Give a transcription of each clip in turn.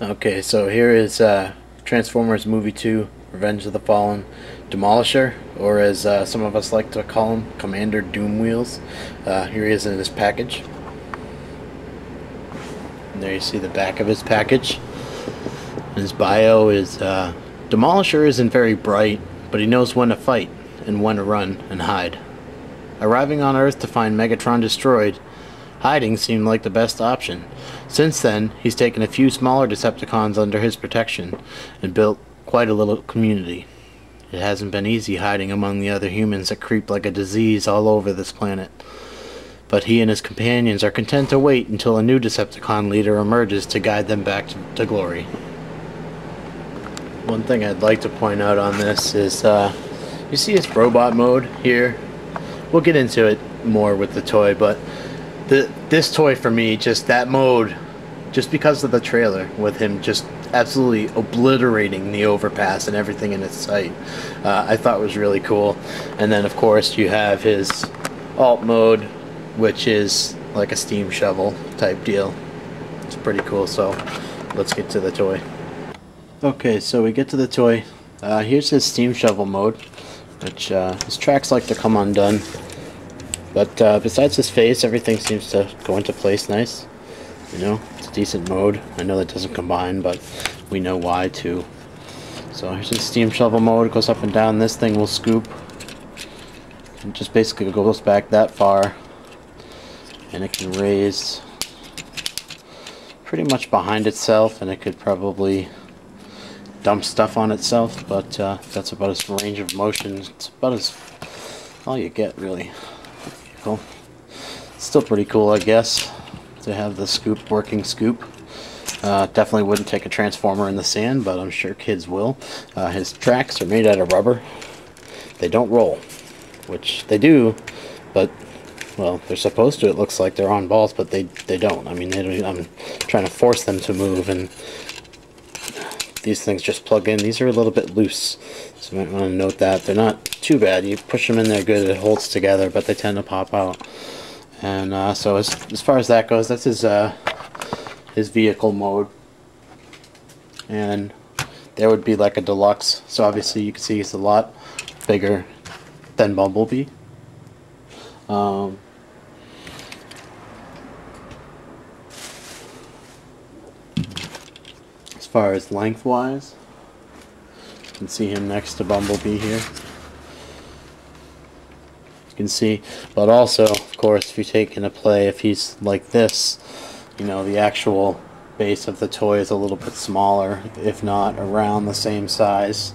Okay, so here is Transformers Movie 2, Revenge of the Fallen Demolisher, or as some of us like to call him, Commander Doom Wheels. Here he is in his package. And there you see the back of his package. His bio is, Demolisher isn't very bright, but he knows when to fight and when to run and hide. Arriving on Earth to find Megatron destroyed, hiding seemed like the best option. Since then, he's taken a few smaller Decepticons under his protection and built quite a little community. It hasn't been easy hiding among the other humans that creep like a disease all over this planet. But he and his companions are content to wait until a new Decepticon leader emerges to guide them back to glory. One thing I'd like to point out on this is, you see his robot mode here? We'll get into it more with the toy, but this toy for me, just that mode, just because of the trailer with him just absolutely obliterating the overpass and everything in its sight, I thought was really cool. And then of course you have his alt mode, which is like a steam shovel type deal. It's pretty cool, so let's get to the toy. Okay, so we get to the toy. Here's his steam shovel mode, which his tracks like to come undone. But besides his face, everything seems to go into place nice. You know, it's a decent mode. I know that doesn't combine, but we know why too. So here's his steam shovel mode. It goes up and down. This thing will scoop. It just basically goes back that far. And it can raise pretty much behind itself, and it could probably dump stuff on itself, but that's about its range of motion. It's about as all you get, really. Cool. Still pretty cool, I guess, to have the scoop, working scoop. Definitely wouldn't take a Transformer in the sand, but I'm sure kids will. His tracks are made out of rubber. They don't roll, which they do, but well, they're supposed to. It looks like they're on balls, but they don't. I mean, I'm trying to force them to move, and these things just plug in. These are a little bit loose, so you might want to note that. They're not too bad. You push them in there good, it holds together, but they tend to pop out. And so as far as that goes, that's his vehicle mode. And there would be like a deluxe. So obviously you can see he's a lot bigger than Bumblebee. As far as lengthwise, you can see him next to Bumblebee here. You can see, but also, of course, if you take into play, if he's like this, you know, the actual base of the toy is a little bit smaller, if not around the same size.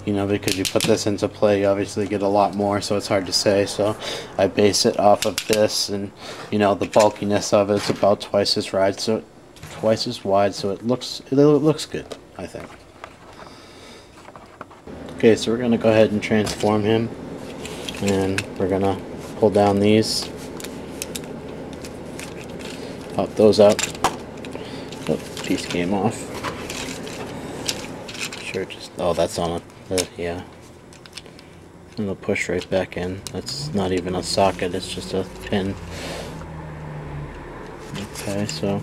You know, because you put this into play, you obviously get a lot more, so it's hard to say. So I base it off of this, and you know, the bulkiness of it's about twice as wide, so it looks good, I think. Okay, so we're gonna go ahead and transform him, and we're gonna pull down these, pop those up. Oh, piece came off. Sure, just that's on it. Yeah, and it'll push right back in. That's not even a socket, it's just a pin. Okay, so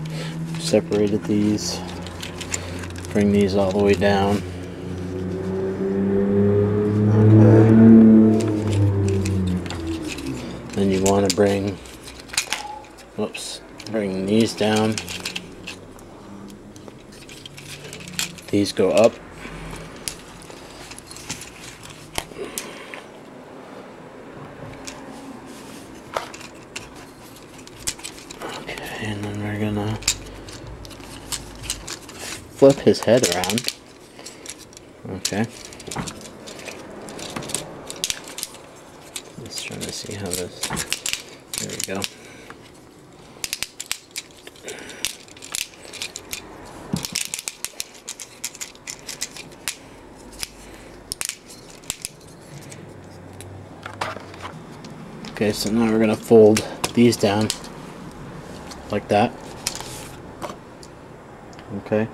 separated these, bring these all the way down. Okay, then you want to bring these down. These go up. And then we're gonna flip his head around. Okay. Let's try to see how this. There we go. Okay, so now we're gonna fold these down like that. Okay,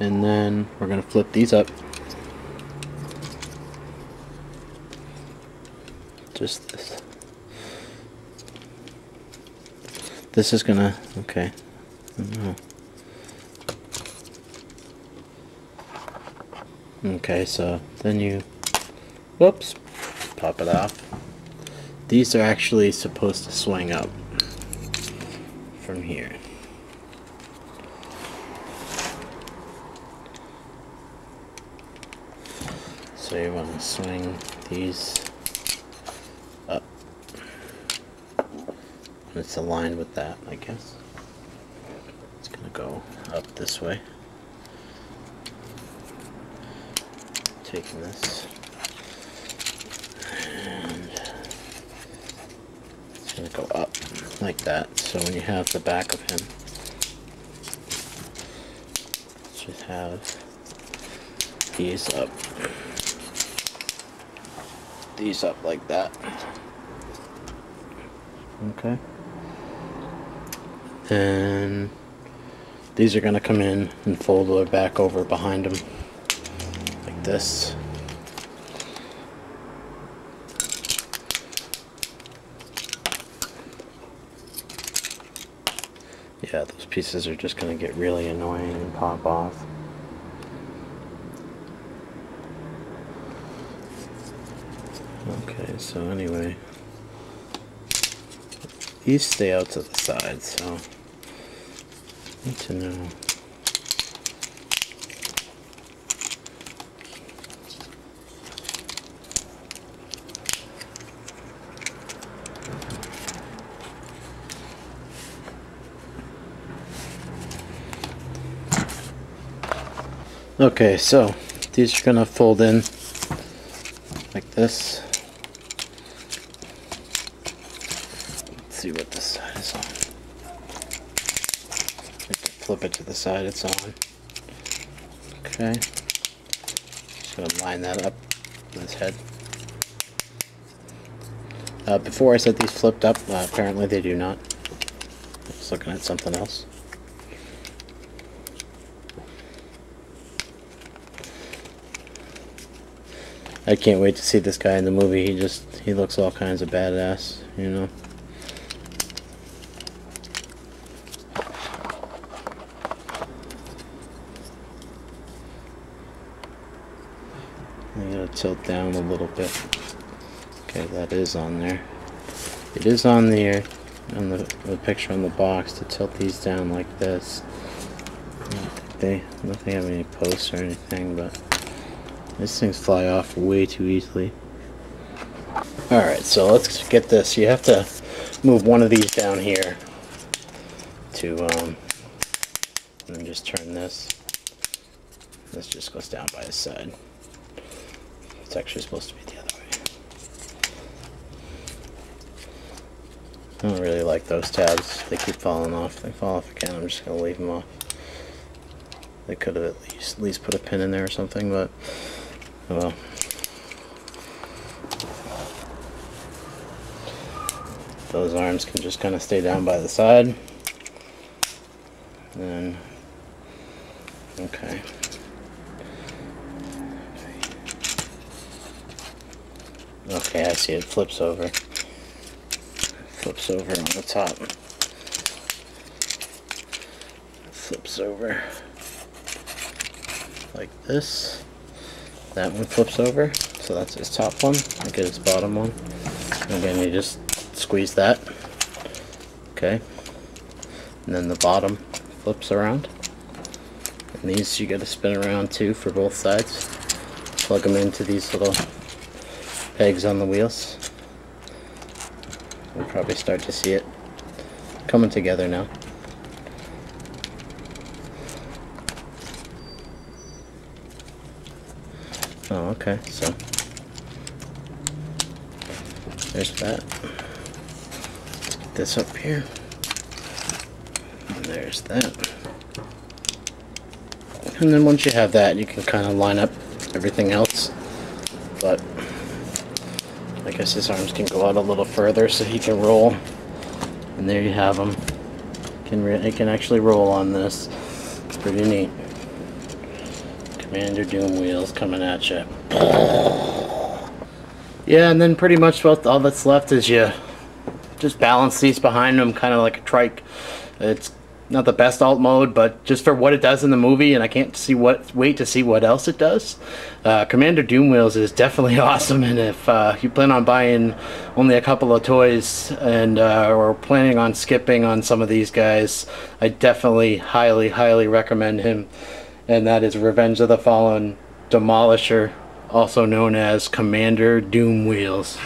and then we're going to flip these up. Just this. This is gonna, okay. Okay, so then you, whoops, pop it off. These are actually supposed to swing up from here. So you want to swing these up. It's aligned with that, I guess. It's going to go up this way. Taking this, and it's going to go up like that. So when you have the back of him, just have these up like that. Okay. And these are going to come in and fold their back over behind them like this. Yeah, those pieces are just going to get really annoying and pop off. Okay, so anyway, these stay out to the side, so I need to know. Okay, so these are gonna fold in like this. Let's see what this side is on. Flip it to the side it's on. Okay. Just gonna line that up with his head. Before I said these flipped up, apparently they do not. I was looking at something else. I can't wait to see this guy in the movie. He looks all kinds of badass, you know. I gotta tilt down a little bit. Okay, that is on there. It is on there on the picture on the box to tilt these down like this. I don't think they have any posts or anything, but these things fly off way too easily. Alright, so let's get this. You have to move one of these down here to, and then just turn this. This just goes down by the side. It's actually supposed to be the other way. I don't really like those tabs. They keep falling off. If they fall off again, I'm just going to leave them off. They could have at least put a pin in there or something, but well. Those arms can just kind of stay down by the side. And okay. Okay, I see it flips over. Flips over on the top. Flips over like this. That one flips over, so that's his top one. I get his bottom one. Again, you just squeeze that. Okay. And then the bottom flips around. And these you gotta spin around too for both sides. Plug them into these little pegs on the wheels. We'll probably start to see it coming together now. Oh, okay, so there's that. Let's get this up here. And there's that. And then once you have that, you can kind of line up everything else. But I guess his arms can go out a little further so he can roll. And there you have him. He can actually roll on this. It's pretty neat. Commander Doom Wheels coming at you. Yeah, and then pretty much all that's left is you just balance these behind them, kind of like a trike. It's not the best alt mode, but just for what it does in the movie, and I can't wait to see what else it does. Commander Doom Wheels is definitely awesome, and if you plan on buying only a couple of toys and or planning on skipping on some of these guys, I definitely highly recommend him, and that is Revenge of the Fallen Demolisher, also known as Commander Doom Wheels.